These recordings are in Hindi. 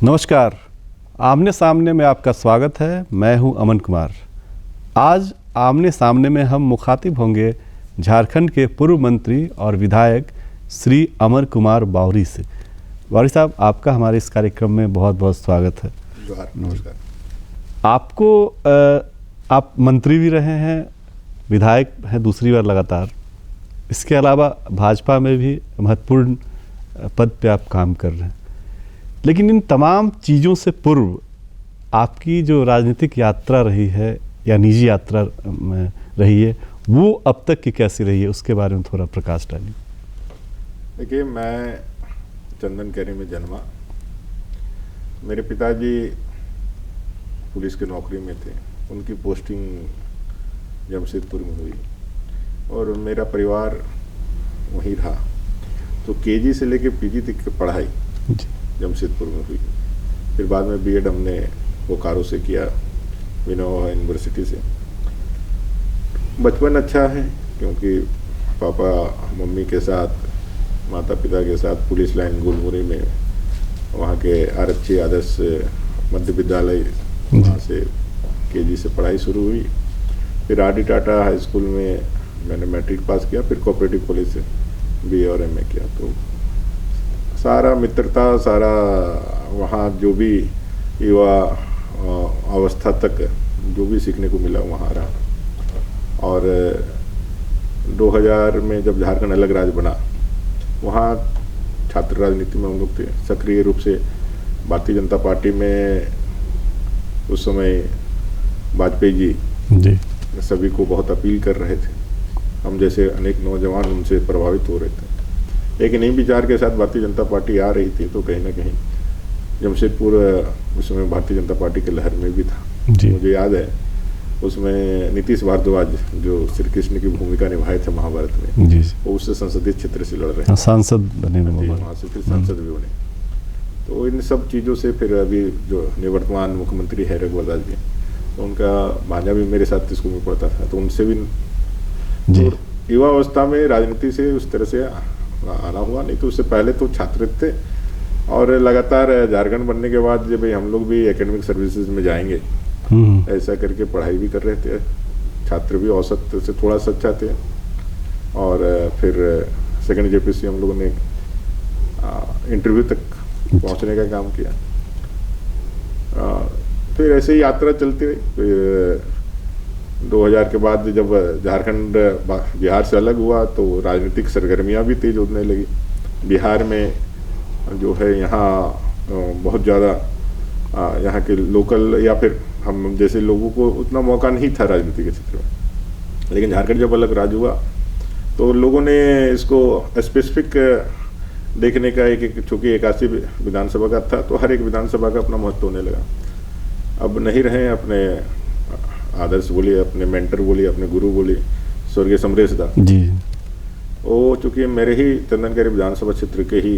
नमस्कार, आमने सामने में आपका स्वागत है। मैं हूं अमन कुमार। आज आमने सामने में हम मुखातिब होंगे झारखंड के पूर्व मंत्री और विधायक श्री अमर कुमार बावरी से। बावरी साहब, आपका हमारे इस कार्यक्रम में बहुत बहुत स्वागत है। नमस्कार। आपको आप मंत्री भी रहे हैं, विधायक हैं दूसरी बार लगातार। इसके अलावा भाजपा में भी महत्वपूर्ण पद पे आप काम कर रहे हैं। लेकिन इन तमाम चीज़ों से पूर्व आपकी जो राजनीतिक यात्रा रही है या निजी यात्रा रही है, वो अब तक की कैसी रही है, उसके बारे में थोड़ा प्रकाश डालिए। देखिए, मैं चंदनकेरी में जन्मा। मेरे पिताजी पुलिस की नौकरी में थे। उनकी पोस्टिंग जमशेदपुर में हुई और मेरा परिवार वहीं रहा। तो केजी से लेके पीजी तक की पढ़ाई जमशेदपुर में हुई। फिर बाद में बीएड हमने बोकारो से किया, विनोबा यूनिवर्सिटी से। बचपन अच्छा है क्योंकि पापा मम्मी के साथ, माता पिता के साथ पुलिस लाइन गुलमुरी में, वहाँ के आरक्षी आदर्श मध्य विद्यालय, वहाँ से केजी से पढ़ाई शुरू हुई। फिर R D Tata high school में मैंने मैट्रिक पास किया। फिर कोऑपरेटिव कॉलेज से बीए और एमए किया। तो सारा मित्रता, सारा वहाँ जो भी युवा अवस्था तक जो भी सीखने को मिला वहाँ रहा। और 2000 में जब झारखंड अलग राज्य बना, वहाँ छात्र राजनीति में हम लोग थे सक्रिय रूप से। भारतीय जनता पार्टी में उस समय वाजपेयी जी सभी को बहुत अपील कर रहे थे। हम जैसे अनेक नौजवान उनसे प्रभावित हो रहे थे। एक नई विचार के साथ भारतीय जनता पार्टी आ रही थी, तो कहीं ना कहीं जमशेदपुर उस समय भारतीय जनता पार्टी के लहर में भी था। मुझे याद है उसमें नीतीश भारद्वाज जो श्री कृष्ण की भूमिका निभाए थे महाभारत में, वो उससे संसदीय क्षेत्र से लड़ रहे हैं, सांसद बने, वहाँ से फिर सांसद भी बने। तो इन सब चीज़ों से फिर अभी जो निवर्तमान मुख्यमंत्री है रघुवर दास जी, तो उनका भांजा भी मेरे साथ स्कूल में पढ़ता था, तो उनसे भी तो युवा अवस्था में राजनीति से उस तरह से आना हुआ। नहीं तो उससे पहले तो छात्र थे। और लगातार झारखंड बनने के बाद जब हम लोग भी एकेडमिक सर्विसेज में जाएंगे ऐसा करके पढ़ाई भी कर रहे थे। छात्र भी औसत से थोड़ा सा अच्छा थे। और फिर सेकेंड जेपीसी हम लोगों ने इंटरव्यू तक पहुंचने का काम किया। फिर ऐसे ही यात्रा चलती रही। फिर 2000 के बाद जब झारखंड बिहार से अलग हुआ तो राजनीतिक सरगर्मियां भी तेज होने लगी। बिहार में जो है यहाँ बहुत ज़्यादा यहाँ के लोकल या फिर हम जैसे लोगों को उतना मौका नहीं था राजनीति के क्षेत्र में। लेकिन झारखंड जब अलग राज्य हुआ तो लोगों ने इसको स्पेसिफिक देखने का एक चूँकि 81 विधानसभा का था, तो हर एक विधानसभा का अपना महत्व होने लगा। अब नहीं रहे अपने आदर्श बोलिए, अपने मेंटर बोलिए, अपने गुरु बोलिए, स्वर्गीय समरेश दा जी। वो चूँकि मेरे ही चंदनकेरी विधानसभा क्षेत्र के ही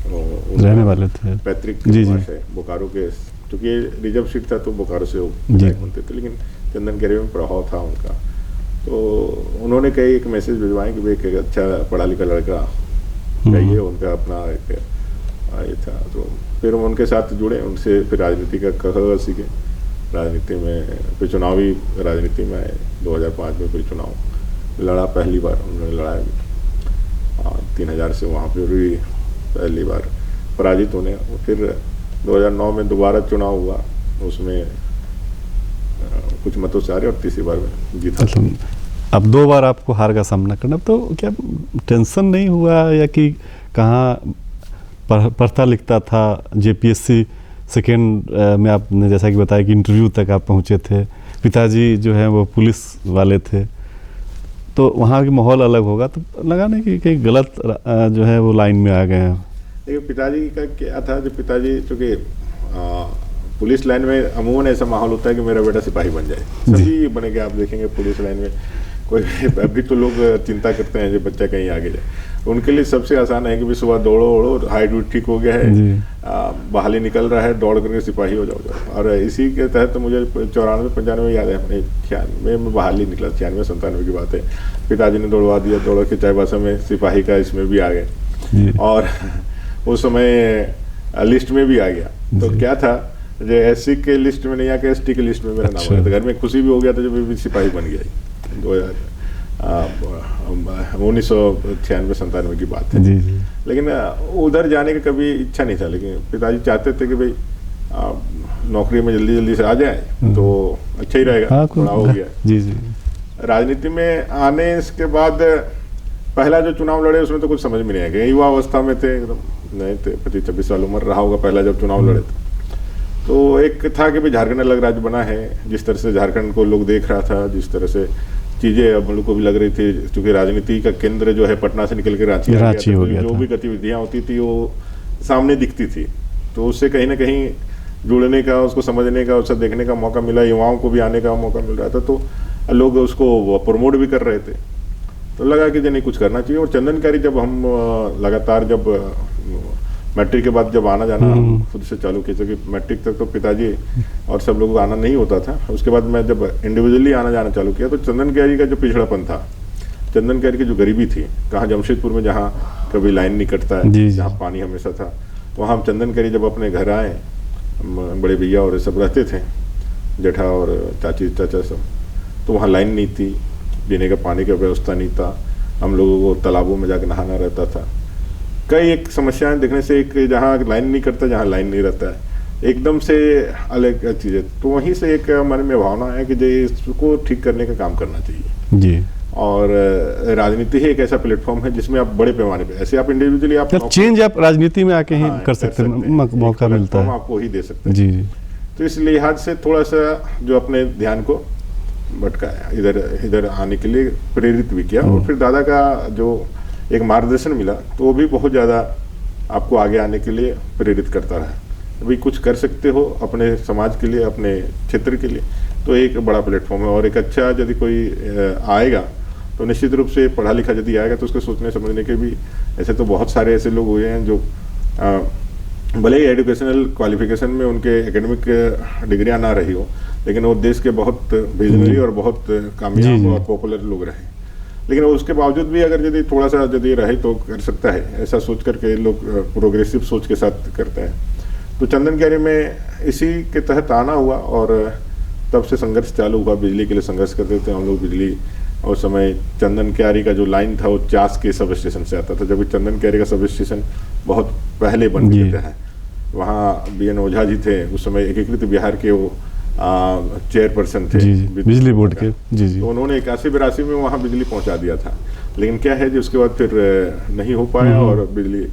रहने वाले थे, पैतृक निवास है बोकारो के। चूँकि रिजर्व सीट था तो बोकारो से वो बनते थे, लेकिन चंदनकेरी में प्रभाव था उनका। तो उन्होंने कई एक मैसेज भिजवाए कि भाई एक अच्छा पढ़ा लिखा लड़का चाहिए। उनका अपना एक ये था। तो फिर हम उनके साथ जुड़े, उनसे फिर राजनीति का कह सीखे। राजनीति में फिर चुनावी राजनीति में आए। 2005 में फिर चुनाव लड़ा, पहली बार उन्होंने लड़ाया भी। 3000 से वहाँ पर भी पहली बार पराजित होने। फिर 2009 में दोबारा चुनाव हुआ, उसमें कुछ मतों से हारे और तीसरी बार में जीता। अब 2 बार आपको हार का सामना करना, तो क्या टेंशन नहीं हुआ या कि कहाँ पढ़ता लिखता था? जेपीएससी सेकेंड में आपने जैसा कि बताया कि इंटरव्यू तक आप पहुँचे थे। पिताजी जो है वो पुलिस वाले थे, तो वहाँ की माहौल अलग होगा, तो लगा नहीं कि कहीं गलत जो है वो लाइन में आ गए हैं? देखिए, पिताजी का क्या था, जो पिताजी चूँकि पुलिस लाइन में अमूमन ऐसा माहौल होता है कि मेरा बेटा सिपाही बन जाए। सभी बनेंगे, आप देखेंगे पुलिस लाइन में कोई अभी तो लोग चिंता करते हैं जो बच्चा कहीं आगे जाए। उनके लिए सबसे आसान है कि भी सुबह दौड़ो, हाइट वीट ठीक हो गया है, बहाली निकल रहा है, दौड़ करके सिपाही हो जाओ। और इसी के तहत तो मुझे 94-95 याद है, अपने 96 में बहाली निकला, 96-97 की बात है। पिताजी ने दौड़वा दिया, दौड़ के चाईबासा में सिपाही का इसमें भी आ गए और उस समय लिस्ट में भी आ गया। तो क्या था, जो एससी के लिस्ट में नहीं आके एसटी के लिस्ट में मेरा नाम आया, तो घर में खुशी भी हो गया था जब मैं भी सिपाही बन गया। 1996-97 की बात है। जी जी। लेकिन उधर जाने का कभी इच्छा नहीं था, लेकिन पिताजी चाहते थे कि भाई नौकरी में जल्दी जल्दी से आ जाए तो अच्छा ही रहेगा, थोड़ा हो गया। जी जी। राजनीति में आने के बाद पहला जो चुनाव लड़े उसमें तो कुछ समझ में नहीं आया, युवा अवस्था में थे, एकदम नए थे, 25-26 साल उम्र रहा होगा पहला जब चुनाव लड़े थे। तो एक था कि भाई झारखंड अलग राज्य बना है, जिस तरह से झारखंड को लोग देख रहा था, जिस तरह से चीजें अब लोग को भी लग रही थी, क्योंकि राजनीति का केंद्र जो है पटना से निकल के रांची हो गया, जो भी गतिविधियां होती थी वो सामने दिखती थी, तो उससे कहीं ना कहीं जुड़ने का, उसको समझने का, उससे देखने का मौका मिला, युवाओं को भी आने का मौका मिल रहा था, तो लोग उसको प्रमोट भी कर रहे थे। तो लगा कि नहीं कुछ करना चाहिए। और चंदनकारी जब हम लगातार जब मैट्रिक के बाद जब आना जाना खुद से चालू किया, क्योंकि मैट्रिक तक तो पिताजी और सब लोगों को आना नहीं होता था, उसके बाद मैं जब इंडिविजुअली आना जाना चालू किया तो चंदनकारी का जो पिछड़ापन था, चंदनकारी की जो गरीबी थी, कहाँ जमशेदपुर में जहाँ कभी लाइन नहीं कटता है, जहाँ पानी हमेशा था, वहाँ हम चंदनकारी जब अपने घर आए, बड़े भैया और सब रहते थे, जेठा और चाची चाचा सब, तो वहाँ लाइन नहीं थी, पीने का पानी का व्यवस्था नहीं था, हम लोगों को तालाबों में जाकर नहाना रहता था। कई एक समस्याएं देखने से, एक जहाँ लाइन नहीं करता, जहाँ लाइन नहीं रहता है, एकदम से अलग चीज़ है। तो वहीं से एक मन में भावना है कि जो इसको ठीक करने का काम करना चाहिए जी। और राजनीति ही एक ऐसा प्लेटफॉर्म है जिसमें आप बड़े पैमाने पे, ऐसे आप इंडिविजुअली आप चेंज आप राजनीति में आके ही कर सकते हैं, मौका मिलता है, आपको ही दे सकते हैं। जी जी। तो इस लिहाज से थोड़ा सा जो अपने ध्यान को भटकाया, इधर आने के लिए प्रेरित भी किया, और फिर दादा का जो एक मार्गदर्शन मिला तो वो भी बहुत ज़्यादा आपको आगे आने के लिए प्रेरित करता रहा। भाई कुछ कर सकते हो अपने समाज के लिए, अपने क्षेत्र के लिए, तो एक बड़ा प्लेटफॉर्म है। और एक अच्छा यदि कोई आएगा तो निश्चित रूप से पढ़ा लिखा यदि आएगा तो उसके सोचने समझने के भी, ऐसे तो बहुत सारे ऐसे लोग हुए हैं जो भले ही एजुकेशनल क्वालिफिकेशन में उनके एकेडमिक डिग्रियां ना रही हो, लेकिन वो देश के बहुत विजनरी और बहुत कामयाब और पॉपुलर लोग रहे। लेकिन उसके बावजूद भी अगर यदि थोड़ा सा यदि रहे तो कर सकता है, ऐसा सोच करके लोग प्रोग्रेसिव सोच के साथ करते हैं। तो चंदनकारी में इसी के तहत आना हुआ और तब से संघर्ष चालू हुआ। बिजली के लिए संघर्ष करते थे हम लोग। बिजली उस समय चंदनकारी का जो लाइन था वो चास के सब स्टेशन से आता था, जबकि चंदनकारी का सब स्टेशन बहुत पहले बन गए थे। वहाँ BN ओझा जी थे, उस समय एकीकृत बिहार के वो चेयरपर्सन थे बिजली बोर्ड के। जी जी। तो उन्होंने 81-82 में वहाँ बिजली पहुँचा दिया था, लेकिन क्या है जी उसके बाद फिर नहीं हो पाया और बिजली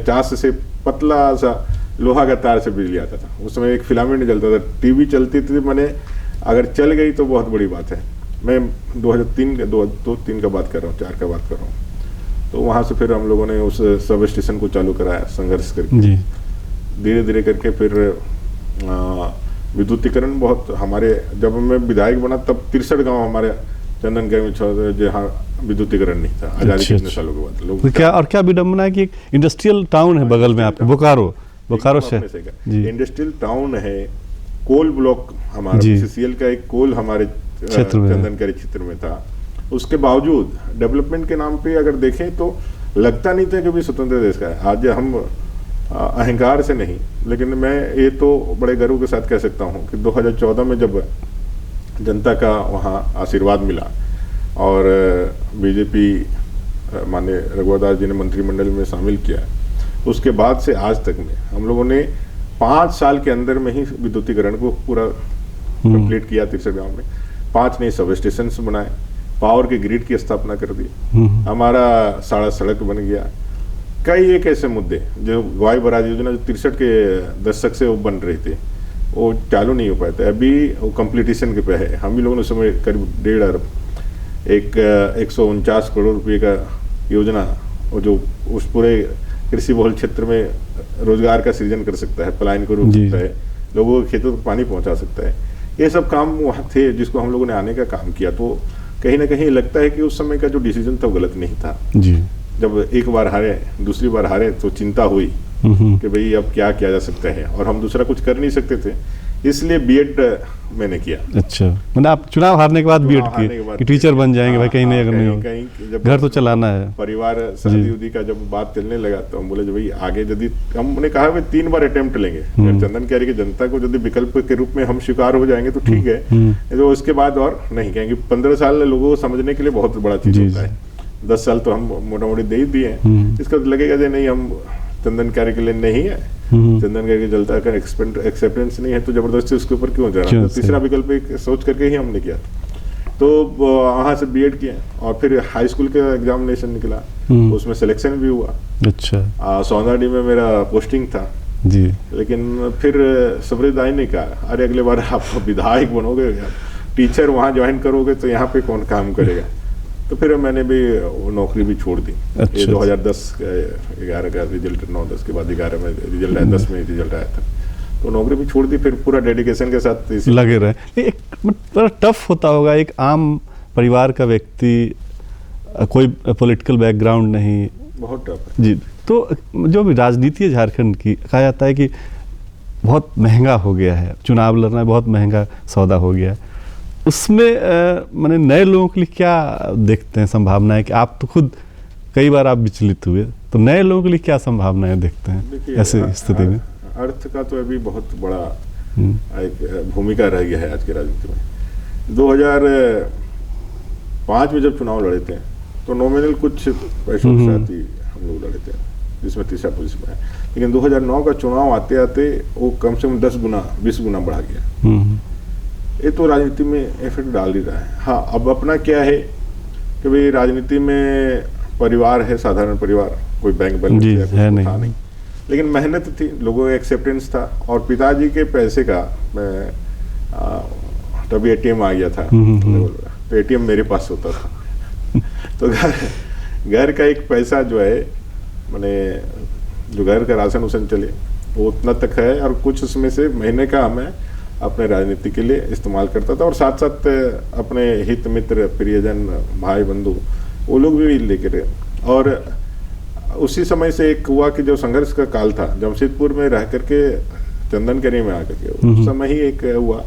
चास से पतला सा लोहा का तार से बिजली आता था। उस समय एक फिलामेंट जलता था, टीवी चलती थी, मैंने अगर चल गई तो बहुत बड़ी बात है। मैं 2003 का बात कर रहा हूँ, 4 का बात कर रहा हूँ। तो वहाँ से फिर हम लोगों ने उस सब स्टेशन को चालू कराया संघर्ष करके। धीरे धीरे करके फिर विद्युतीकरण बहुत, हमारे जब मैं विधायक बना तब 63 गांव हमारे चंदनकारी में जहाँ विद्युतीकरण नहीं था, आजादी के इतने सालों के बाद। लोग क्या और क्या विडम्बना है कि एक इंडस्ट्रियल टाउन है बगल में आपके, बोकारो से इंडस्ट्रियल टाउन है, कोल ब्लॉक हमारा CCL का एक कोल हमारे चंदनकारी क्षेत्र में था। उसके बावजूद डेवलपमेंट के नाम पे अगर देखें तो लगता नहीं था कि भी स्वतंत्र देश का है। आज हम अहंकार से नहीं, लेकिन मैं ये तो बड़े गर्व के साथ कह सकता हूँ कि 2014 में जब जनता का वहाँ आशीर्वाद मिला और बीजेपी माननीय रघुवर दास जी ने मंत्रिमंडल में शामिल किया, उसके बाद से आज तक में हम लोगों ने 5 साल के अंदर में ही विद्युतीकरण को पूरा कंप्लीट किया। 63 गाँव में 5 नए सब स्टेशन बनाए, पावर के ग्रिड की स्थापना कर दी, हमारा सारा सड़क बन गया। कई एक ऐसे मुद्दे जो गवाई बराज योजना जो 63 के दशक से वो बन रहे थे वो चालू नहीं हो पाए थे, अभी वो कंप्लीटेशन के पे है। हम ही लोगों ने समय करीब 1.5 अरब 149 करोड़ रुपये का योजना, वो जो उस पूरे कृषि बहुल क्षेत्र में रोजगार का सृजन कर सकता है, पलायन को रोक सकता है, लोगों के खेतों तक पानी पहुंचा सकता है, ये सब काम वहाँ थे जिसको हम लोगों ने आने का काम किया। तो कहीं ना कहीं लगता है कि उस समय का जो डिसीजन था वो गलत नहीं था जी। जब एक बार हारे, दूसरी बार हारे तो चिंता हुई कि भाई अब क्या किया जा सकता है, और हम दूसरा कुछ कर नहीं सकते थे। इसलिए बीएड मैंने किया। अच्छा, मतलब आप चुनाव हारने के बाद बीएड हारने के बाद की कि टीचर बन जाएंगे भाई, कहीं नहीं अगर नहीं होगा, कहीं जब घर तो चलाना है। परिवार शादी उदी का जब बात चलने लगा तो हम बोले जो भाई आगे यदि हमने कहा भाई 3 बार अटेम्प्ट लेंगे, अगर चंदन कह रही कि जनता को यदि विकल्प के रूप में हम स्वीकार हो जाएंगे तो ठीक है, तो उसके बाद और नहीं कहेंगे। 15 साल लोगों को समझने के लिए बहुत बड़ा चीज होता है, 10 साल तो हम मोटा मोटी दे ही दिए हैं। इसका तो लगेगा जो नहीं हम चंदन कार्य के लिए नहीं है, चंदन कार्य की जनता का एक्सेप्टेंस नहीं है तो जबरदस्ती उसके ऊपर क्यों जाना। तो तीसरा विकल्प एक सोच करके ही हमने किया। तो वहाँ से बीएड किया और फिर हाई स्कूल का एग्जामिनेशन निकला, उसमें सिलेक्शन भी हुआ। अच्छा, सोनाडी में मेरा पोस्टिंग था जी। लेकिन फिर समृद्धाई ने कहा अरे अगले बार आप विधायक बनोगे, टीचर वहाँ ज्वाइन करोगे तो यहाँ पे कौन काम करेगा। तो फिर मैंने भी नौकरी भी छोड़ दी। अच्छा, ये 2010-11 का रिजल्ट, 9-10 के बाद 11 में रिजल्ट आया, 10 में रिजल्ट आया था, तो नौकरी भी छोड़ दी। फिर पूरा डेडिकेशन के साथ लगे रहे। एक बड़ा टफ होता होगा, एक आम परिवार का व्यक्ति, कोई पॉलिटिकल बैकग्राउंड नहीं, बहुत टफ है जी। तो जो भी राजनीति है झारखंड की, कहा जाता है कि बहुत महंगा हो गया है, चुनाव लड़ना बहुत महंगा सौदा हो गया है। उसमें मैंने नए लोगों के लिए क्या देखते हैं संभावनाएं, कि आप तो खुद कई बार आप विचलित हुए, तो नए लोगों के लिए क्या संभावनाएं देखते हैं ऐसी स्थिति में? अर्थ का तो अभी बहुत बड़ा एक भूमिका रह गया है आज की राजनीति में। 2005 में जब चुनाव लड़े थे तो नॉमिनल कुछ पैसों के साथ ही हम लोग लड़े थे, जिसमें तीसरा पोजीशन में है। लेकिन 2009 का चुनाव आते आते वो कम से कम 10 गुना 20 गुना बढ़ा गया। ये तो राजनीति में इफेक्ट डाल ही रहा है। हाँ, अब अपना क्या है कि भाई राजनीति में परिवार है, साधारण परिवार, कोई बैंक बैलेंस है नहीं, लेकिन मेहनत थी, लोगों का एक्सेप्टेंस था। और पिताजी के पैसे का मैं तभी एटीएम आ गया था, तो एटीएम मेरे पास होता था। तो घर का एक पैसा जो है, मैंने जो घर का राशन उसन चले वो उतना तक है, और कुछ उसमें से महीने का हमें अपने राजनीति के लिए इस्तेमाल करता था। और साथ साथ अपने हित मित्र, प्रियजन, भाई बंधु, वो लोग भी लेके रहे। और उसी समय से एक हुआ कि जो संघर्ष का काल था, जमशेदपुर में रह करके चंदनकरी में आकर के, उस समय ही एक हुआ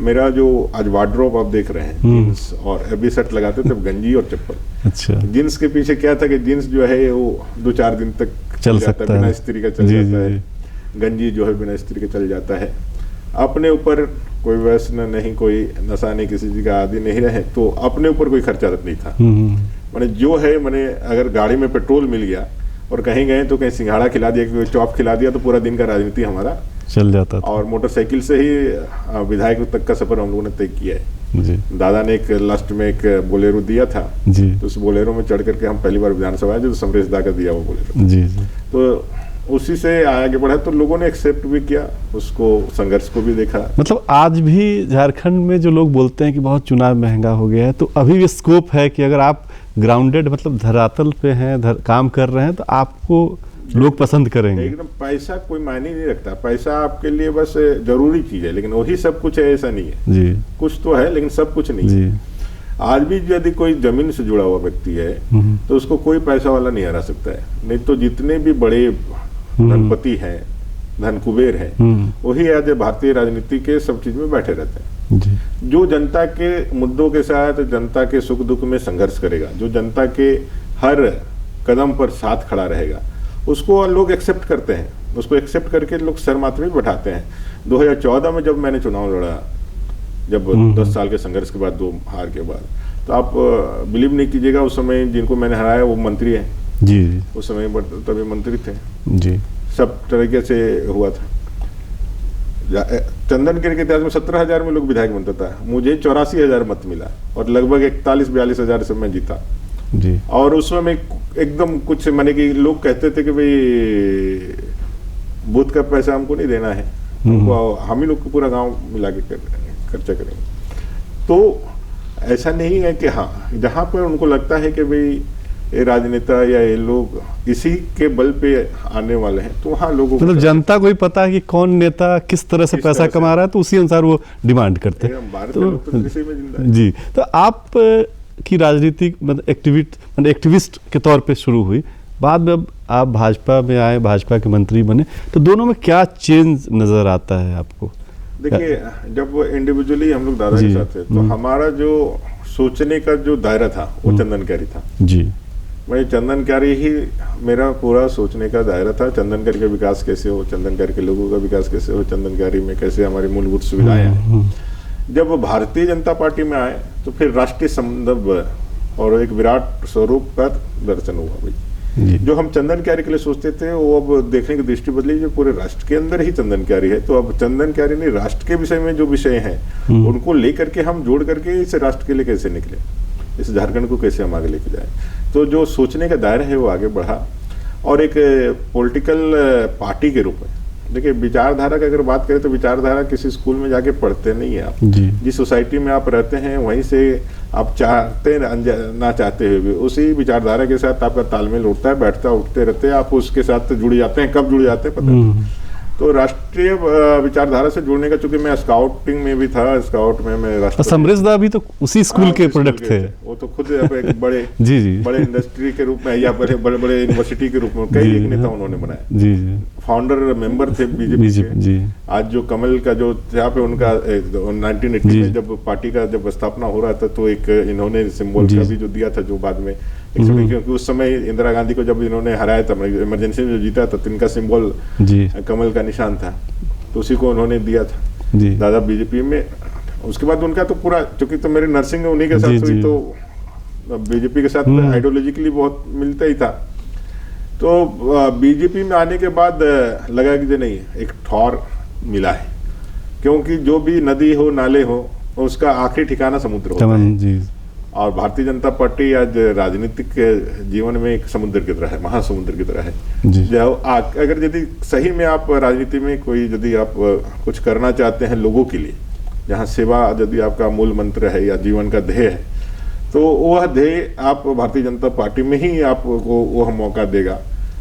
मेरा जो आज वार्डरोब आप देख रहे हैं, जीन्स और अभी शर्ट लगाते थे, गंजी और चप्पल। अच्छा, जीन्स के पीछे क्या था कि जीन्स जो है वो 2-4 दिन तक चल सकता है, बिना इस्त्री का चल जाता है। गंजी जो है बिना इस्त्री के चल जाता है। अपने ऊपर कोई व्यसन नहीं, कोई नशा नहीं, किसी चीज का आदि नहीं रहे, तो अपने ऊपर कोई खर्चा नहीं था। मैंने जो है, मैंने अगर गाड़ी में पेट्रोल मिल गया और कहीं गए तो कहीं सिंघाड़ा खिला दिया, कोई चॉप खिला दिया, तो पूरा दिन का राजनीति हमारा चल जाता था। और मोटरसाइकिल से ही विधायक तक का सफर हम लोगों ने तय किया है जी। दादा ने एक लास्ट में एक बोलेरो दिया था जी, तो उस बोलेरो में चढ़ करके हम पहली बार विधानसभा आए, जो समरेश दा का दिया वो बोलेरो जी जी। तो उसी से आगे बढ़ा, तो लोगों ने एक्सेप्ट भी किया उसको, संघर्ष को भी देखा। मतलब आज भी झारखंड में जो लोग बोलते हैं कि बहुत चुनाव महंगा हो गया है, तो अभी भी स्कोप है कि अगर आप ग्राउंडेड, मतलब धरातल पे हैं, काम कर रहे हैं, तो आपको लोग पसंद करेंगे। एकदम पैसा कोई मायने नहीं रखता, पैसा आपके लिए बस जरूरी चीज है, लेकिन वही सब कुछ है ऐसा नहीं है जी। कुछ तो है लेकिन सब कुछ नहीं है। आज भी यदि कोई जमीन से जुड़ा हुआ व्यक्ति है तो उसको कोई पैसा वाला नहीं हरा सकता है। नहीं तो जितने भी बड़े धनपति हैं, धन कुबेर हैं, वही आज भारतीय राजनीति के सब चीज में बैठे रहते हैं जी। जो जनता के मुद्दों के साथ, जनता के सुख दुख में संघर्ष करेगा, जो जनता के हर कदम पर साथ खड़ा रहेगा, उसको लोग एक्सेप्ट करते हैं। उसको एक्सेप्ट करके लोग सर माथे में बैठाते हैं। 2014 में जब मैंने चुनाव लड़ा, जब 10 साल के संघर्ष के बाद, 2 हार के बाद, तो आप बिलीव नहीं कीजिएगा, उस समय जिनको मैंने हराया वो मंत्री हैं जी। उस समय तभी मंत्री थे जी। सब तरीके से हुआ था। चंदनगिरी के इतिहास में 17,000 में लोग विधायक बनता था, मुझे 84,000 मत मिला और लगभग 41-42 हजार से मैं जीता जी। और उस समय एकदम कुछ माने कि लोग कहते थे कि भाई बूथ का पैसा हमको नहीं देना है, हम ही लोग को पूरा गांव मिला के खर्चा करेंगे। तो ऐसा नहीं है कि हाँ, जहां पर उनको लगता है कि भाई ये राजनेता या ये लोग इसी के बल पे आने वाले हैं, तो वहाँ लोगों मतलब जनता को ही पता है कि कौन नेता किस तरह से पैसा कमा रहा है, तो उसी अनुसार वो डिमांड करते हैं। तो जी, तो आप की राजनीति मतलब एक्टिविस्ट के तौर पे शुरू हुई, बाद में अब आप भाजपा में आए, भाजपा के मंत्री बने, तो दोनों में क्या चेंज नजर आता है आपको? देखिए, जब इंडिविजुअली हम लोग दादा के जी, साथ थे तो हमारा जो सोचने का जो दायरा था वो चंदन कैरी था। जी मैं चंदन कैरी ही मेरा पूरा सोचने का दायरा था। चंदन कैरी का विकास कैसे हो, चंदन कैरी के लोगों का विकास कैसे हो, चंदन कैरी में कैसे हमारी मूलभूत सुविधाएं हैं। जब भारतीय जनता पार्टी में आए तो फिर राष्ट्रीय संदर्भ और एक विराट स्वरूप का दर्शन हुआ भाई। जी जो हम चंदन क्यारी के लिए सोचते थे वो अब देखने की दृष्टि बदली, जो पूरे राष्ट्र के अंदर ही चंदन क्यारी है। तो अब चंदन क्यारी नहीं, राष्ट्र के विषय में जो विषय हैं उनको लेकर के हम जोड़ करके इस राष्ट्र के लिए कैसे निकले, इस झारखंड को कैसे हम आगे लेके जाए। तो जो सोचने का दायरा है वो आगे बढ़ा। और एक पॉलिटिकल पार्टी के रूप में देखिए, विचारधारा की अगर बात करें तो विचारधारा किसी स्कूल में जाके पढ़ते नहीं है आप। जी जिस सोसाइटी में आप रहते हैं वहीं से आप चाहते ना चाहते हुए भी उसी विचारधारा के साथ आपका तालमेल उठता है, बैठता उठते रहते हैं, आप उसके साथ जुड़ जाते हैं। कब जुड़ जाते हैं पता नहीं। तो राष्ट्रीय विचारधारा से जुड़ने का, चूंकि मैं स्काउटिंग में भी था, स्काउट में मैं राष्ट्र समरेशदा भी तो उसी स्कूल के प्रोडक्ट थे। वो तो खुद एक बड़े जी जी बड़े इंडस्ट्री के रूप में या बड़े बड़े यूनिवर्सिटी के रूप में कई एक नेता उन्होंने बनाया। जी जी फाउंडर मेंबर थे बीजेपी के। जी आज जो कमल का जो यहाँ पे उनका 1980 में जब पार्टी का जब स्थापना हो रहा था तो एक इन्होंने सिंबल का भी जो दिया था, जो बाद में क्योंकि उस समय इंदिरा गांधी को जब इन्होंने हराया था, इमरजेंसी में जो जीता था तो इनका सिंबल कमल का निशान था, तो उसी को उन्होंने दिया था जी दादा बीजेपी में। उसके बाद उनका तो पूरा, चूंकि तो मेरी नर्सिंग उन्हीं के साथ हुई तो बीजेपी के साथ आइडियोलॉजिकली बहुत मिलता ही था। तो बीजेपी में आने के बाद लगा कि नहीं, एक ठौर मिला है, क्योंकि जो भी नदी हो नाले हो उसका आखिरी ठिकाना समुद्र होता है। जी और भारतीय जनता पार्टी आज राजनीतिक जीवन में एक समुद्र की तरह है, महासमुद्र की तरह है। जो अगर यदि सही में आप राजनीति में कोई यदि आप कुछ करना चाहते हैं लोगों के लिए, जहाँ सेवा यदि आपका मूल मंत्र है या जीवन का ध्येय है, तो वह ध्येय आप भारतीय जनता पार्टी में ही आपको वह मौका देगा,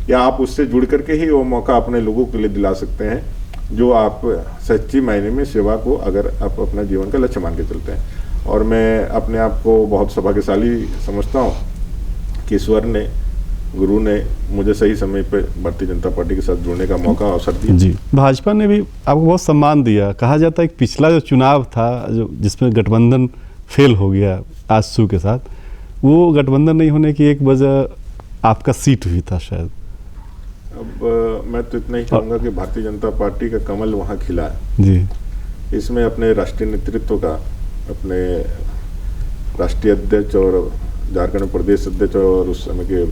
या आप उससे जुड़ करके ही वो मौका अपने लोगों के लिए दिला सकते हैं, जो आप सच्ची मायने में सेवा को अगर आप अपना जीवन का लक्ष्य मान के चलते हैं। और मैं अपने आप को बहुत सौभाग्यशाली समझता हूँ कि ईश्वर ने, गुरु ने मुझे सही समय पे भारतीय जनता पार्टी के साथ जुड़ने का मौका, अवसर दिया। जी भाजपा ने भी आपको बहुत सम्मान दिया। कहा जाता है कि पिछला जो चुनाव था, जो जिसमें गठबंधन फेल हो गया आजसू के साथ, वो गठबंधन नहीं होने की एक वजह आपका सीट हुई था शायद। अब मैं तो इतना ही कहूँगा कि भारतीय जनता पार्टी का कमल वहाँ खिला है जी। इसमें अपने राष्ट्रीय नेतृत्व का, अपने राष्ट्रीय अध्यक्ष और झारखंड प्रदेश अध्यक्ष और उस समय के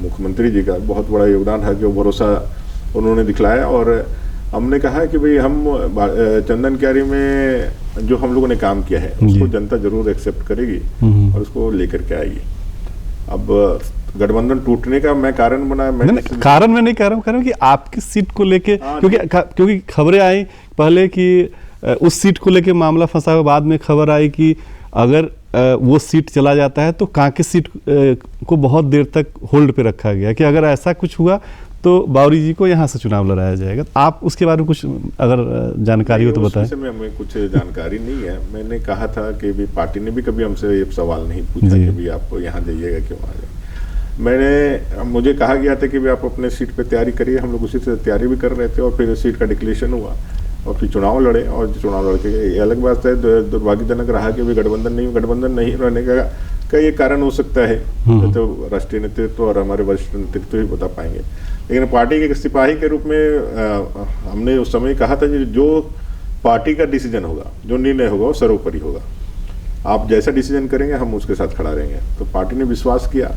मुख्यमंत्री जी का बहुत बड़ा योगदान है, जो भरोसा उन्होंने दिखलाया। और हमने कहा कि भाई हम चंदन क्यारी में जो हम लोगों ने काम किया है उसको जनता जरूर एक्सेप्ट करेगी और उसको लेकर के आएगी। अब गठबंधन टूटने का मैं कारण बना, कारण मैं नहीं कह रहा हूँ कि आपकी सीट को लेके, क्योंकि खबरें आई पहले कि उस सीट को लेके मामला फंसा हुआ, बाद में खबर आई कि अगर वो सीट चला जाता है तो कांके सीट को बहुत देर तक होल्ड पे रखा गया कि अगर ऐसा कुछ हुआ तो बावरी जी को यहाँ से चुनाव लड़ाया जाएगा। आप उसके बारे में कुछ अगर जानकारी हो तो बताएं। में हमें कुछ जानकारी नहीं है। मैंने कहा था कि भी पार्टी ने भी कभी हमसे ये सवाल नहीं पूछा कि भी आप यहाँ जाइएगा क्यों आ जाए। मुझे कहा गया था कि भी आप अपने सीट पे तैयारी करिए। हम लोग उसी से तैयारी भी कर रहे थे और फिर सीट का डिक्लेरेशन हुआ और फिर चुनाव लड़े। और चुनाव लड़के ये अलग बात है, दुर्भाग्यजनक रहा कि भी गठबंधन नहीं रहने का ये कारण हो सकता है, तो राष्ट्रीय नेतृत्व और हमारे वरिष्ठ नेतृत्व ही बता पाएंगे। लेकिन पार्टी के सिपाही के रूप में हमने उस समय कहा था कि जो पार्टी का डिसीजन होगा, जो निर्णय होगा वो सर्वोपरि होगा। आप जैसा डिसीजन करेंगे हम उसके साथ खड़ा रहेंगे। तो पार्टी ने विश्वास किया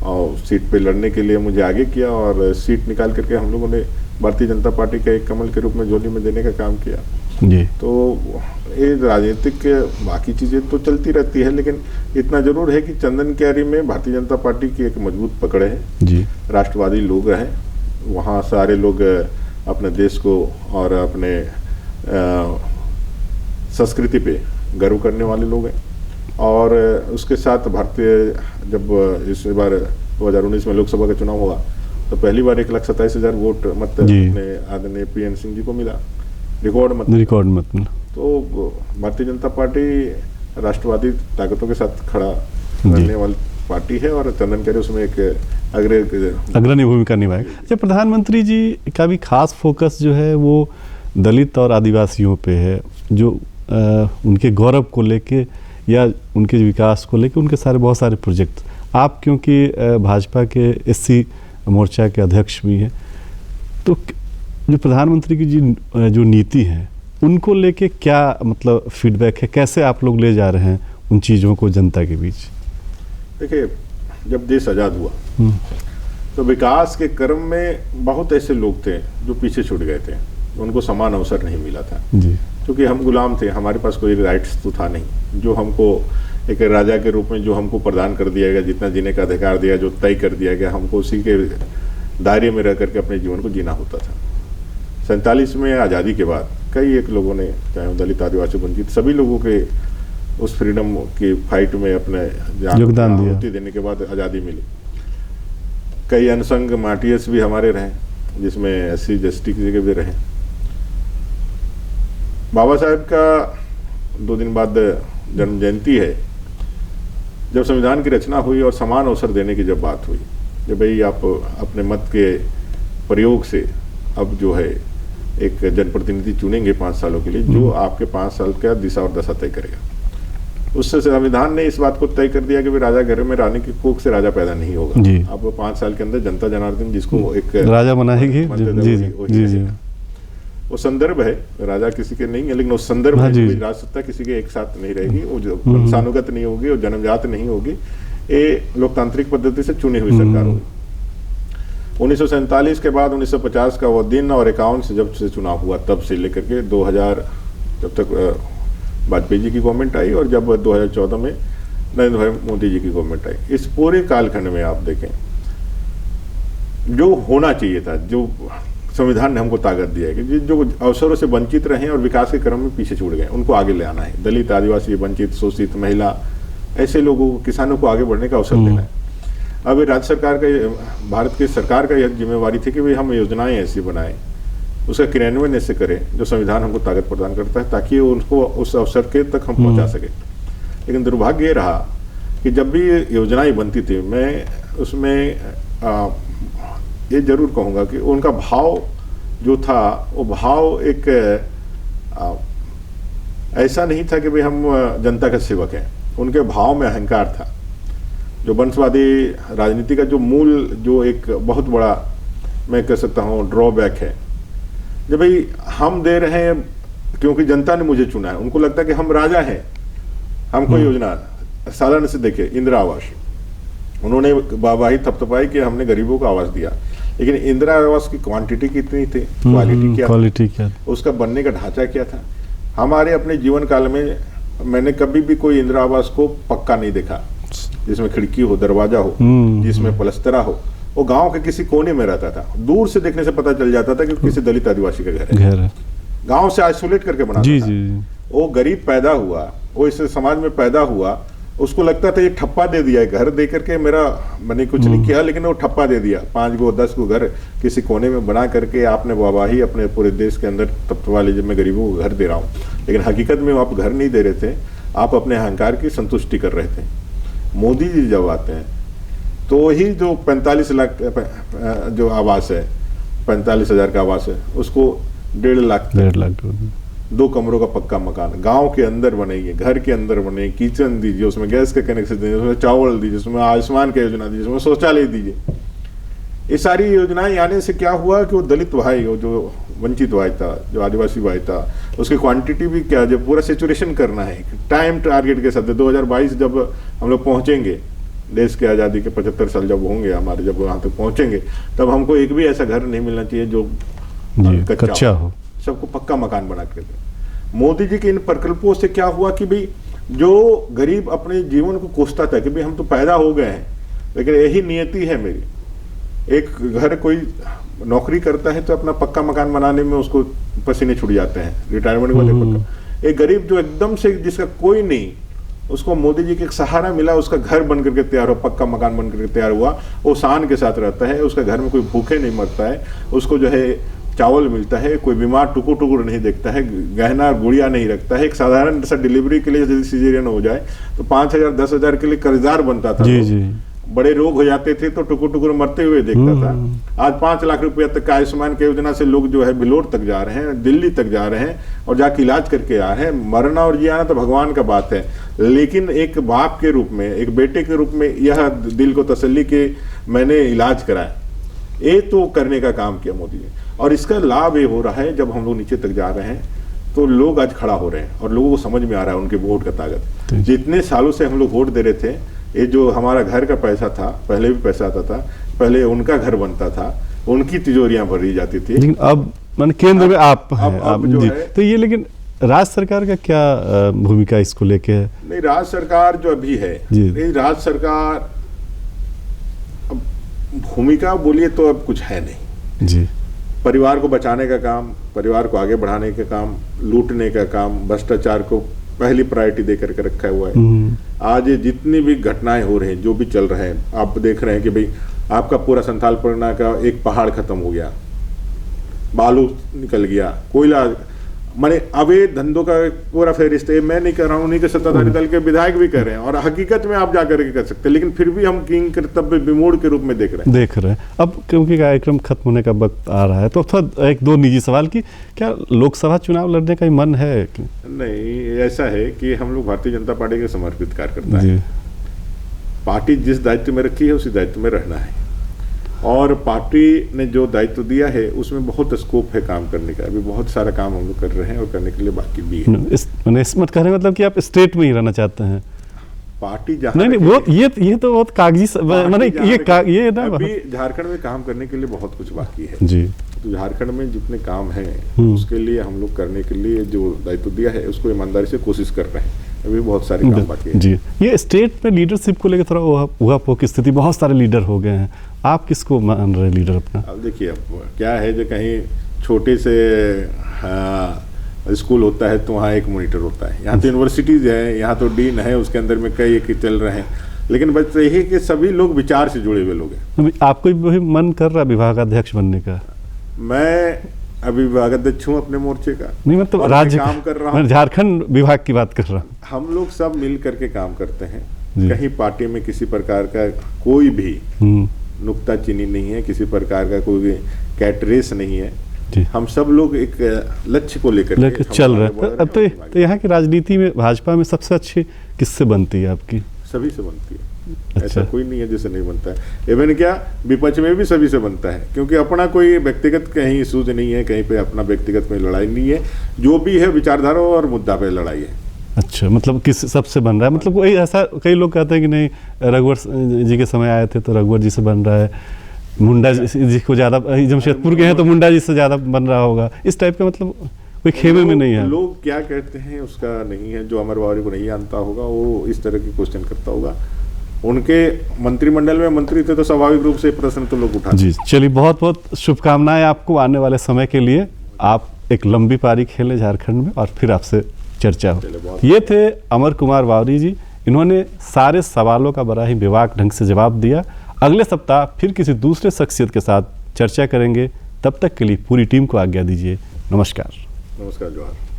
और सीट पे लड़ने के लिए मुझे आगे किया और सीट निकाल करके हम लोगों ने भारतीय जनता पार्टी का एक कमल के रूप में झोली में देने का काम किया जी। तो ये राजनीतिक बाकी चीज़ें तो चलती रहती है, लेकिन इतना जरूर है कि चंदन क्यारी में भारतीय जनता पार्टी की एक मजबूत पकड़ है जी। राष्ट्रवादी लोग हैं वहाँ, सारे लोग अपने देश को और अपने संस्कृति पे गर्व करने वाले लोग हैं। और उसके साथ भारतीय, जब इस बार 2019 में लोकसभा का चुनाव हुआ तो पहली बार 1,27,000 वोट मत अपने आदरणीय पीएन सिंह जी को मिला, रिकॉर्ड मत। तो भारतीय जनता पार्टी राष्ट्रवादी ताकतों के साथ खड़ा रहने वाली पार्टी है और चंदन क्यारी उसमें एक अग्रणी भूमिका निभाएगा। अच्छा, प्रधानमंत्री जी का भी खास फोकस जो है वो दलित और आदिवासियों पे है। जो उनके गौरव को लेके या उनके विकास को लेके उनके बहुत सारे प्रोजेक्ट। आप क्योंकि भाजपा के एससी मोर्चा के अध्यक्ष भी हैं, तो जो प्रधानमंत्री की जो नीति है उनको लेके क्या मतलब फीडबैक है, कैसे आप लोग ले जा रहे हैं उन चीज़ों को जनता के बीच? देखिए, जब देश आज़ाद हुआ तो विकास के क्रम में बहुत ऐसे लोग थे जो पीछे छूट गए थे, उनको समान अवसर नहीं मिला था जी, क्योंकि हम गुलाम थे, हमारे पास कोई राइट्स तो था नहीं जो हमको एक राजा के रूप में जो हमको प्रदान कर दिया गया, जितना जीने का अधिकार दिया, जो तय कर दिया गया, हमको उसी के दायरे में रह करके अपने जीवन को जीना होता था। 47 में आज़ादी के बाद कई एक लोगों ने, चाहे दलित, आदिवासी, वंचित, सभी लोगों के उस फ्रीडम की फाइट में अपने योगदान दिया। आहुति देने के बाद आज़ादी मिली। कई अनसंग मार्टियर्स भी हमारे रहे, जिसमें SC जस्टिस के भी रहे। बाबा साहेब का 2 दिन बाद जन्म जयंती है, जब संविधान की रचना हुई और समान अवसर देने की जब बात हुई, कि भाई आप अपने मत के प्रयोग से अब जो है एक जनप्रतिनिधि चुनेंगे 5 सालों के लिए, जो आपके 5 साल का दिशा और दशा तय करेगा। उससे संविधान ने इस बात को तय कर दिया कि राजा घर में रानी की कोख से राजा पैदा नहीं होगा। अब 5 साल के अंदर जनता जनार्दन जिसको एक राजा बनाएगी। जी जी, वो संदर्भ है, राजा किसी के नहीं है, लेकिन वो संदर्भ है, राजसत्ता किसी के एक साथ नहीं रहेगी, वो वंशानुगत नहीं होगी, वो जन्मजात नहीं होगी, ये लोकतांत्रिक पद्धति से चुनी हुई सरकार होगी। 1947 के बाद 1950 का वो दिन और 51 से जब से चुनाव हुआ तब से लेकर के 2000 जब तक वाजपेयी जी की गवर्नमेंट आई और जब 2014 में नरेंद्र भाई मोदी जी की गवर्नमेंट आई, इस पूरे कालखंड में आप देखें जो होना चाहिए था, जो संविधान ने हमको ताकत दिया है कि जो अवसरों से वंचित रहे और विकास के क्रम में पीछे छूट गए उनको आगे ले आना है। दलित, आदिवासी, वंचित, शोषित, महिला, ऐसे लोगों को, किसानों को आगे बढ़ने का अवसर देना है। अब राज्य सरकार का, भारत की सरकार का यह जिम्मेवारी थी कि भाई हम योजनाएं ऐसी बनाएं, उसका क्रियान्वयन ऐसे करें जो संविधान हमको ताकत प्रदान करता है, ताकि उनको उस अवसर के तक हम पहुंचा सके। लेकिन दुर्भाग्य ये रहा कि जब भी ये योजनाएं बनती थी, मैं उसमें ये जरूर कहूँगा कि उनका भाव जो था वो भाव एक ऐसा नहीं था कि भाई हम जनता के सेवक हैं, उनके भाव में अहंकार था। जो वंशवादी राजनीति का जो मूल, जो एक बहुत बड़ा मैं कह सकता हूँ ड्रॉबैक है, जब भाई हम दे रहे हैं क्योंकि जनता ने मुझे चुना है, उनको लगता है कि हम राजा हैं, हमको योजना। साधारण से देखिए, इंदिरा आवास, उन्होंने वाहवाही थपथपाई कि हमने गरीबों को आवास दिया, लेकिन इंदिरा आवास की क्वांटिटी कितनी थी, क्वालिटी क्या, उसका बनने का ढांचा क्या था। हमारे अपने जीवन काल में मैंने कभी भी कोई इंदिरा आवास को पक्का नहीं देखा, जिसमें खिड़की हो, दरवाजा हो, जिसमें पलस्तरा हो। वो गांव के किसी कोने में रहता था, दूर से देखने से पता चल जाता था कि किसी दलित आदिवासी का घर है। गांव से आइसोलेट करके बना था। वो गरीब पैदा हुआ, वो इस समाज में पैदा हुआ, उसको लगता था ये ठप्पा दे दिया है, घर दे करके मेरा, मैंने कुछ नहीं किया, लेकिन वो ठप्पा दे दिया। 5 गो 10 गो घर किसी कोने में बना करके आपने वाहवाही अपने पूरे देश के अंदर थपथपा लीजिए, मैं गरीबों को घर दे रहा हूँ, लेकिन हकीकत में आप घर नहीं दे रहे थे, आप अपने अहंकार की संतुष्टि कर रहे थे। मोदी जी जब आते हैं तो ही जो 45 लाख जो आवास है, 45,000 का आवास है, उसको 1.5 लाख 2 कमरों का पक्का मकान गांव के अंदर बनेगी, घर के अंदर बने, किचन दीजिए, उसमें गैस का कनेक्शन दीजिए, उसमें चावल दीजिए, उसमें आयुष्मान की योजना दीजिए, उसमें शौचालय दीजिए। ये सारी योजनाएं आने से क्या हुआ कि वो दलित भाई, वो जो वंचित भाई था, जो आदिवासी भाई था, उसकी क्वांटिटी भी क्या, जो पूरा सेचुरेशन करना है टाइम टारगेट के साथ। 2022 जब हम लोग पहुंचेंगे, देश की आज़ादी के 75 साल जब होंगे हमारे, जब वहाँ तक पहुंचेंगे, तब हमको एक भी ऐसा घर नहीं मिलना चाहिए जो कच्चा हो, सबको पक्का मकान बना कर दे। मोदी जी के इन प्रकल्पों से क्या हुआ कि भाई जो गरीब अपने जीवन को कोसता था कि भाई हम तो पैदा हो गए हैं, लेकिन यही नियति है मेरी। एक घर कोई नौकरी करता है तो अपना पक्का मकान बनाने में उसको पसीने छूट जाते हैं, रिटायरमेंट वाले पक्का। एक गरीब जो एकदम से, जिसका कोई नहीं, उसको मोदी जी के एक सहारा मिला, उसका घर बन करके तैयार हो, पक्का मकान बन करके तैयार हुआ, वो शान के साथ रहता है, उसका घर में कोई भूखे नहीं मरता है, उसको जो है चावल मिलता है, कोई बीमार टुकुर टुकुर नहीं देखता है, गहना गुड़िया नहीं रखता है। एक साधारण सा डिलीवरी के लिए यदि सीजरियन हो जाए तो 5,000 10,000 के लिए कर्जदार बनता था। बड़े रोग हो जाते थे तो टुकुर टुकुर मरते हुए देखता था। आज 5 लाख रुपया तक का आयुष्मान की योजना से लोग जो है बिलोर तक जा रहे हैं, दिल्ली तक जा रहे हैं और जाके इलाज करके आ रहे हैं। मरना और जियाना तो भगवान का बात है, लेकिन एक बाप के रूप में, एक बेटे के रूप में यह दिल को तसल्ली के मैंने इलाज कराया, ये तो करने का काम किया मोदी ने। और इसका लाभ ये हो रहा है, जब हम लोग नीचे तक जा रहे हैं तो लोग आज खड़ा हो रहे हैं और लोगों को समझ में आ रहा है उनके वोट का ताकत। जितने सालों से हम लोग वोट दे रहे थे, ये जो हमारा घर का पैसा था, पहले भी पैसा आता था, पहले उनका घर बनता था, उनकी तिजोरियां भरी जाती थी, लेकिन अब माने केंद्र में आप हैं, अब जो जी। है, तो ये लेकिन राज्य सरकार का क्या भूमिका इसको लेके है? नहीं, राज्य सरकार जो अभी है, ये राज्य सरकार भूमिका बोलिए तो अब कुछ है नहीं जी। परिवार को बचाने का काम, परिवार को आगे बढ़ाने का काम, लूटने का काम, भ्रष्टाचार को पहली प्रायोरिटी देकर के रखा हुआ है। आज जितनी भी घटनाएं हो रही हैं, जो भी चल रहे हैं, आप देख रहे हैं कि भाई आपका पूरा संथाल परगना का एक पहाड़ खत्म हो गया, बालू निकल गया, कोयला, माने अवैध धंधों का पूरा फेरिस्त है। मैं नहीं कर रहा हूँ, नहीं कि सत्ताधारी दल के विधायक भी कर रहे हैं, और हकीकत में आप जाकर के कर सकते हैं, लेकिन फिर भी हम किंग कर्तव्य विमूढ़ के रूप में देख रहे हैं। अब क्योंकि कार्यक्रम खत्म होने का वक्त आ रहा है, तो थोड़ा एक दो निजी सवाल की, क्या लोकसभा चुनाव लड़ने का मन है? नहीं, ऐसा है कि हम लोग भारतीय जनता पार्टी के समर्पित कार्यकर्ता है। पार्टी जिस दायित्व में रखी है उसी दायित्व में रहना है, और पार्टी ने जो दायित्व दिया है उसमें बहुत स्कोप है काम करने का। अभी बहुत सारा काम हम लोग कर रहे हैं और करने के लिए बाकी भी है। इस मत कहने मतलब कि आप स्टेट में ही रहना चाहते हैं? पार्टी जहाँ नहीं, वो ये तो बहुत कागजी मैंने ये ना, अभी झारखंड में काम करने के लिए बहुत कुछ बाकी है जी। तो झारखंड में जितने काम हैं उसके लिए हम लोग करने के लिए जो दायित्व दिया है उसको ईमानदारी से कोशिश कर रहे हैं। अभी बहुत सारे काम बाकी है जी। ये स्टेट में लीडरशिप को लेकर थोड़ा उहापोह की स्थिति, बहुत सारे लीडर हो गए हैं, आप किसको मान रहे हैं लीडर अपना? अब देखिए, अब क्या है, जो कहीं छोटे से स्कूल होता है तो वहाँ एक मॉनिटर होता है, यहाँ तो यूनिवर्सिटीज है, यहाँ तो डीन है, उसके अंदर में कई एक चल रहे हैं, लेकिन बस यही कि सभी लोग विचार से जुड़े हुए लोग हैं। आपको भी मन कर रहा है विभागाध्यक्ष बनने का? मैं अभी विभागाध्यक्ष हूँ अपने मोर्चे का। नहीं, मतलब राज्य काम कर रहा हूँ, झारखंड विभाग की बात कर रहा हूँ। हम लोग सब मिल करके काम करते हैं, कहीं पार्टी में किसी प्रकार का कोई भी नुक्ताचीनी नहीं है, किसी प्रकार का कोई कैटरेस नहीं है। हम सब लोग एक लक्ष्य को लेकर चल रहे हैं। अब तो यहाँ की राजनीति में भाजपा में सबसे अच्छी किससे बनती है आपकी? सभी से बनती है। ऐसा कोई नहीं है जिससे नहीं बनता है। इवन क्या, विपक्ष में भी सभी से बनता है, क्योंकि अपना कोई व्यक्तिगत कहीं इशूज नहीं है, कहीं पे अपना व्यक्तिगत में लड़ाई नहीं है, जो भी है विचारधारा और मुद्दा पे लड़ाई है। अच्छा, मतलब किस सबसे बन रहा है? मतलब कोई ऐसा, कई लोग कहते हैं कि नहीं रघुवर जी के समय आए थे तो रघुवर जी से बन रहा है, मुंडा जी को ज्यादा, जमशेदपुर के हैं तो मुंडा जी से ज्यादा बन रहा होगा, इस टाइप का, मतलब कोई खेमे में नहीं है। लोग क्या कहते हैं उसका नहीं है, जो अमर बावरी को नहीं जानता होगा वो इस तरह के क्वेश्चन करता होगा। उनके मंत्रिमंडल में मंत्री थे तो स्वाभाविक रूप से प्रश्न तो लोग उठाते। जी, चलिए, बहुत बहुत शुभकामनाएं आपको आने वाले समय के लिए। आप एक लंबी पारी खेलें झारखंड में और फिर आपसे चर्चा हो। ये थे अमर कुमार बावरी जी, इन्होंने सारे सवालों का बड़ा ही बेबाक ढंग से जवाब दिया। अगले सप्ताह फिर किसी दूसरे शख्सियत के साथ चर्चा करेंगे, तब तक के लिए पूरी टीम को आज्ञा दीजिए। नमस्कार। नमस्कार, जोहार।